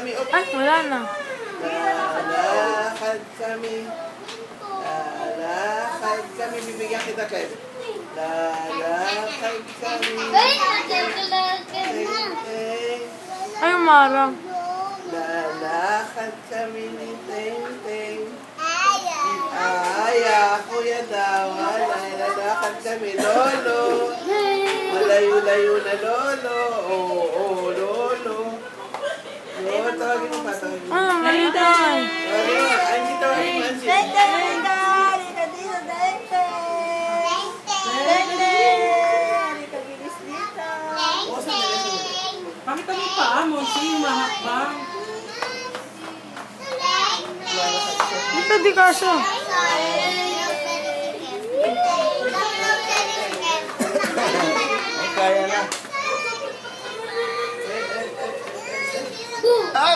kami. Oh. Ay, wala na. Lalakad kami. Lalakad kami. Bibigyan kita, Kev. Lalakad kami. Ay, umarang. Lalakad kami ni Teng-Teng. Aya, kuya daw. Lalakad kami, Lolo. Malayo-layo na, Lolo. Oo, Lolo. Lolo, tawagin mo pa, tawagin mo. Ano, mali tayo. Tawagin mo, Angie, tawagin mo, Angie. Oo, sandali, sandali. Pakita mo pa, Monsi, mahakbang. Ito di kaso. Kaya na. Ay!